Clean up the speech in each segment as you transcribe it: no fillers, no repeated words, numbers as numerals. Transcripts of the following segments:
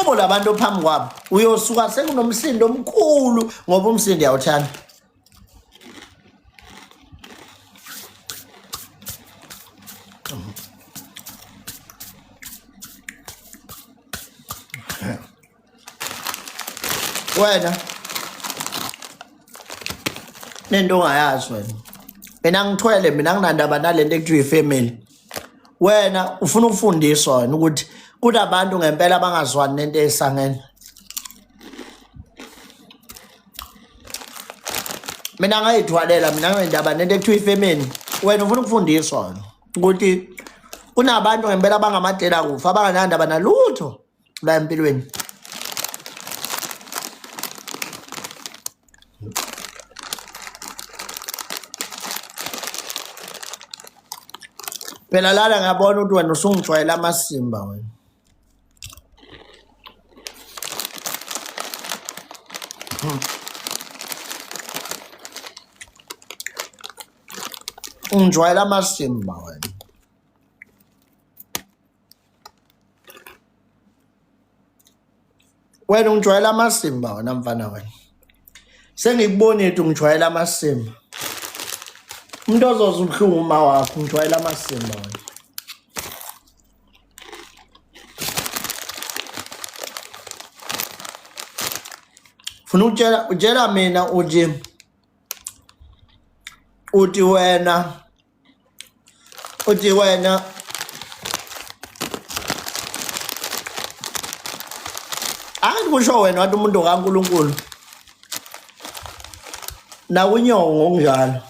ubuka labantu phambi kwabo uyosuka sekunomsindo omkhulu ngoba umsindo yawuthanda. Wena nento ongayazi wena. Mina ngithwele mina nginandaba nalento ekuthiwa ifamily. Wena ufuna ukufundiswa wena ukuthi kunabantu ngempela abangazwani nento esangene. Mina ngayithwalela mina nginandaba nento ekuthiwa ifamily. Wena ufuna ukufundiswa wena ukuthi kunabantu ngempela abangamadela kufa abanganandaba nalutho la empilweni. Phela lana ngiyabona ukuthi wena usungijwayela amasimba wena. Ungijwayela amasimba wena. Wena ungijwayela amasimba wena mfana wena. Sengikubonile ukuthi ungijwayela amasimba. Umuntu ozozwa ubuhlungu uma wakho ungijwayela amasimba wena. Funa utshela mina uthi wena angikusho wena wathi umuntu kaNkulunkulu nakunyongo ngokunjalo.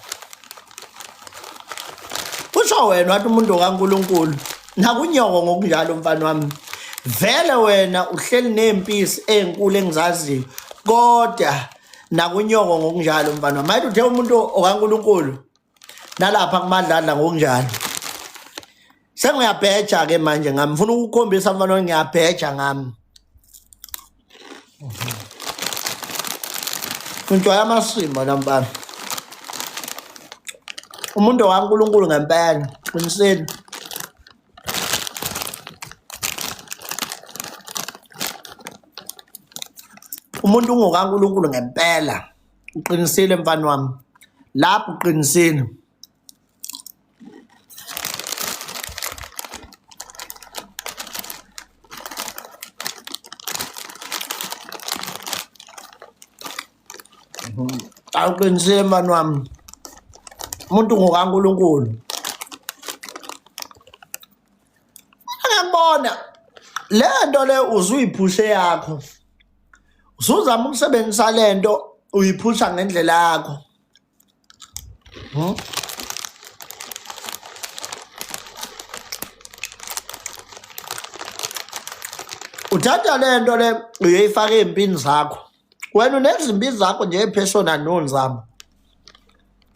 Kusho wena wathi umuntu kaNkulunkulu nakunyongo ngokunjalo mfana wami. Vele wena uhleli nempisi ezinkulu engizaziyo kodwa nakunyongo ngokunjalo mfana wami. Mayithi uthe umuntu okaNkulunkulu nalapha kumadlala ngokunjalo. Sengiyabheja ke manje ngami ngifuna ukukhombisa mfana wami ngiyabheja ngami. Ngijwayela amasimba nampana. Umuntu kaNkulunkulu ngempela qiniseni. Umuntu ungokaNkulunkulu ngempela uqinisile mfana wami. Lapho uqinisile. Awuqinisile mfana wami. Umuntu ngokaNkulunkulu. Ngiyabona le nto le uzuyiphushe yakho. Usuzama ukusebenzisa lento uyiphusha ngendlela yakho. Uthatha lento le uyayifaka ezimpini zakho. Wena unezimpi zakho nje epersonal nonzama.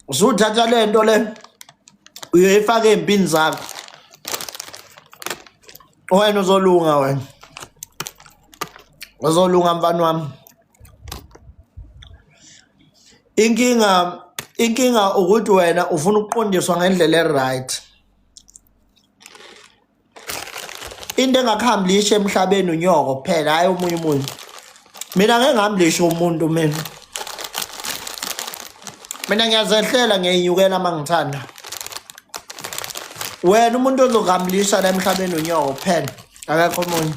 Usuthatha lento le uyayifaka ezimpini zakho. Wena uzolunga wena. Uzolunga mfana wami. Inkinga ukuthi wena ufuna ukuqondiswa ngendlela eright. Into engakhambilisha emhlabeni unyoko kuphela hayi omunye umuntu. Mina ngeke ngihambilishe umuntu mina. Mina ngiyazehlela ngiyinyukela mangithanda. Wena umuntu ozokuhambilisha la emhlabeni unyoko kuphela akekho omunye.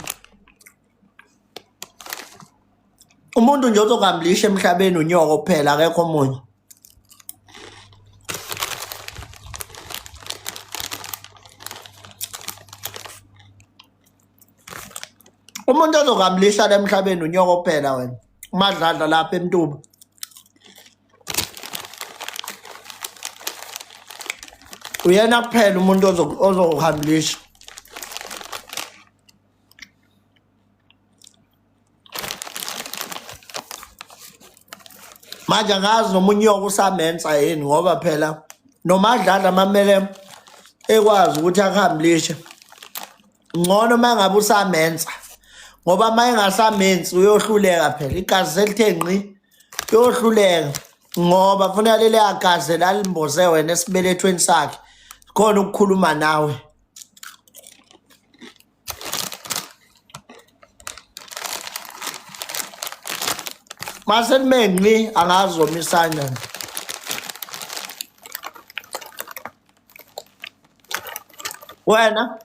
Umuntu nje ozokuhambilisha emhlabeni unyoko kuphela akekho omunye. Umuntu ozokuhambilisha la emhlabeni unyoko kuphela wena. Umadladla lapha eMtuba. Uyena kuphela umuntu ozokuhambilisha. Manje ngazi noma unyoko usamenza yini ngoba phela nomadlala mamele ekwazi ukuthi akuhambilishe. Ngcono mangabe usamenza ngoba mayingasamenzi uyohluleka phela igazi selithe ngqi uyohluleka ngoba kufanele lele agazi lalimboze wena esibelethweni sakhe khona ukukhuluma nawe. mase mengqi angazomisana wena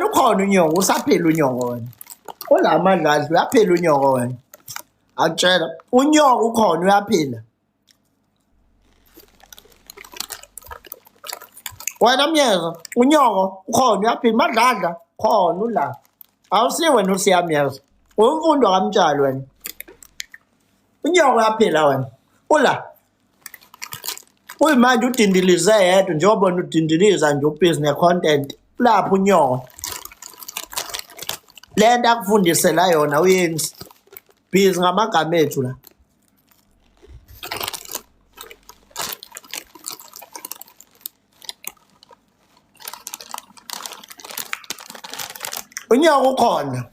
ukhona unyoko usaphila unyoko wena olamadlazi uyaphila unyoko wena akutshela unyoko ukhona uyaphila wena myeza unyoko ukhona uyaphila madladla khona ula awusiwe wena usiyamyeza umfundo kamtshali wena unyoko uyaphila wena ula uyimanje udindilize yedwa njengoba udindiliza nje ubusiness content lapho unyoko lento akufundisela yona uyenzi busy ngamagama ethu la unyoko ukhona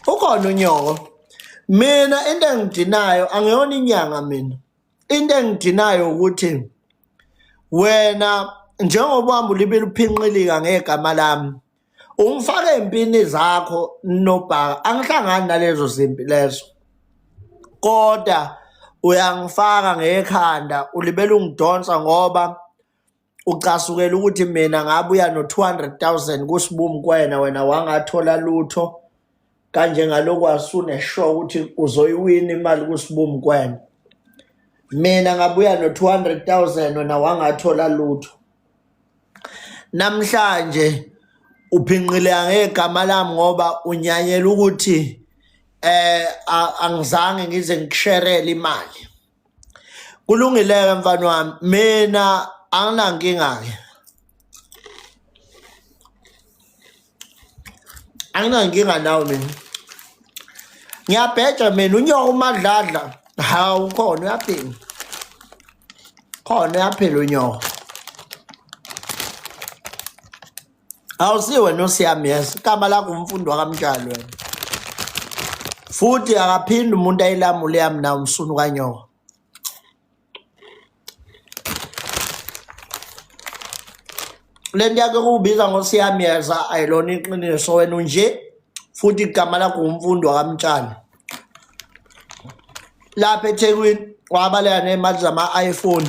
ukhona unyoko mina into engidinayo angiyona inyanga mina into engidinayo ukuthi wena njengoba uhamba ulibe luphinqilika ngegama lami ungifake empini zakho nobhaka angihlangani nalezo zimpi lezo kodwa uyangifaka ngekhanda ulibele ungidonsa ngoba ucasukela ukuthi mina ngabuya no200,000 kuSibumi kwena wena wangathola lutho kanje ngalokho wasune sure ukuthi uzoyiwina imali kuSibumi kwena mina ngabuya no200,000 wena wangathola lutho namhlanje uphinqile ngegama lami ngoba unyanyela ukuthi angizange ngize ngisherele imali kulungileke mfana wami mina anginankinga ke anginankinga nawe mina ngiyabheja mina unyoko umadladla hawu khona uyaphila khona uyaphila unyoko awusiwe nosiyamyeza igama lakho umfundo wakamtshali wena futhi akaphindi umuntu ayilamule yami nawe umsunu kanyoko lento yakhe kubiza ngosiyamyeza ayilona iqiniso wena nje futhi igama lakho umfundo wakamtshali lapha eThekwini wabaleka nemali zama-iPhone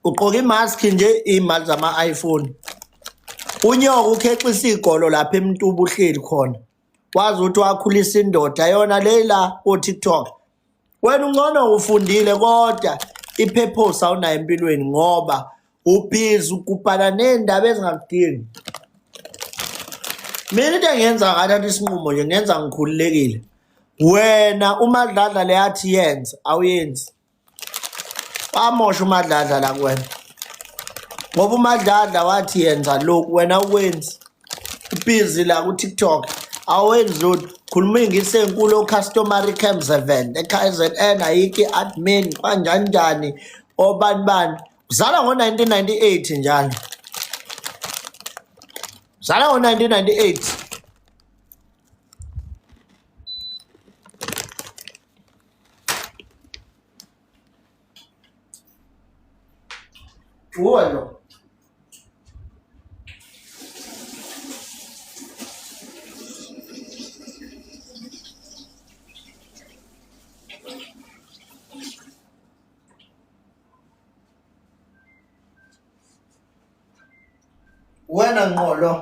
uqoka imask nje imali zama-iPhone unyoko ukhexisa igolo lapha emntubu uhleli khona wazi ukuthi wakhulisa indoda yona leyila o-TikTok wena ungcono ufundile kodwa ipurpose awunayo empilweni ngoba ubhizi ukubhala nendaba ezingakudingi mina into engenza ngathatha isinqumo nje ngenza ngikhululekile wena umadladla leyathi yenza awuyenzi wamosha umadladla la kuwena ngoba umadladla wathi yenza lokhu wena ukwenzi ubhizi la ku-TikTok awenzi lutho khuluma ingisi enkulu o-customary camps event eKZN ayikho admin kanjani njani obani bani uzala ngo-1998 njalo uzala ngo-1998 uwe lo wena ngqolo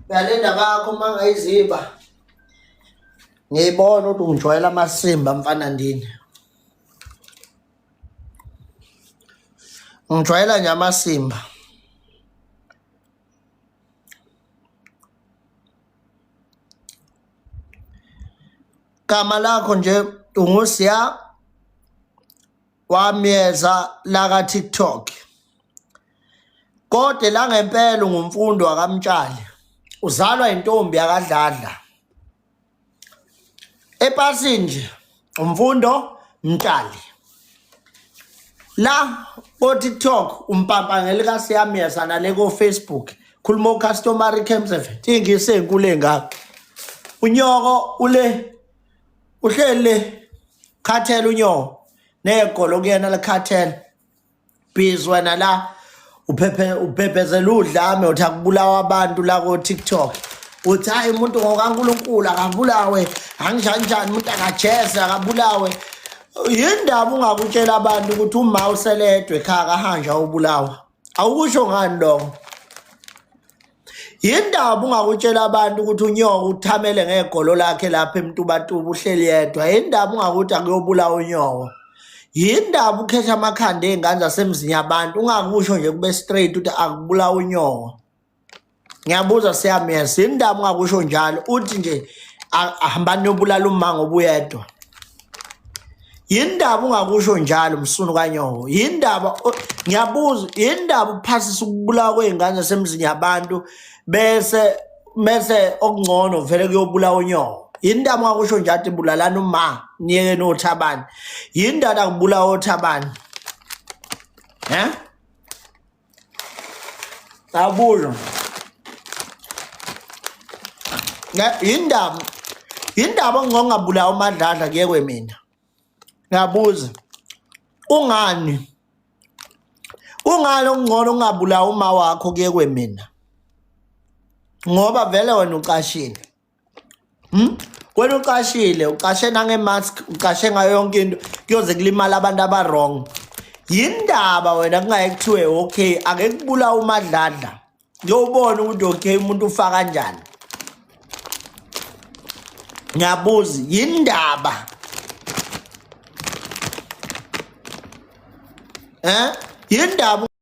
yale ndaba yakho uma ngayiziba ngiyibona ukuthi ungijwayela amasimba mfana ndini ngijwayela nje amasimba gama lakho nje ungusiya wamyeza laka TikTok kodwa la ngempela ungumfundo wakamtshali uzalwa intombi yakadladla epasini nje umfundo mtshali La ko TikTok umpampa ngelika siyamiyesa nale ko Facebook khuluma customary camps ingise enkulu engaka unyoko uhlele cartel unyoko negolo kuyena le cartel busy wena la uphephezela udlame uthi akubulawa abantu la ko TikTok uthi hayi umuntu ngokaNkulunkulu akabulawe angijanjani umuntu akajese akabulawe yindaba ungakutshela abantu ukuthi uma useledwe ekhaya kahanja ubulawa awukusho ngani lo yindaba ungakutshela abantu ukuthi unyoko uthamele ngegolo lakhe lapha emntubatuba uhleli yedwa yindaba ungakuthi akuyobulawa unyoko yindaba ukhetha amakhanda ezingane zasemzini yabantu ungakusho nje kube straight ukuthi akubulawa unyoko ngiyabuza siyamiyesa yindaba ungakusho njalo uthi nje ahambani yobulala umango obuyedwa yindaba ungakusho njalo msunu kanyoko yindaba ngiyabuza yindaba uphasisa ukubulawa kwezingane zasemzini yabantu bese okungcono vele kuyobulawa unyoko yindaba ungakusho njalo ibulalana uma niyeke noThabani yindaba kubulawa oThabani abuzo yindaba ngongabulawa uMadladla kuyekwe mina ngabuza ungani okungcono ungabulawa uma wakho kuyekwe mina ngoba vele wena uqashile wena uqashe nangemask uqashe ngayo yonke into kuyoze kulimala abantu abarong yindaba wena kungaye kuthiwe okay ake kubulawa uMadladla ngiyobona ukuthi okay umuntu ufaka kanjani ngiyabuza yindaba yindaba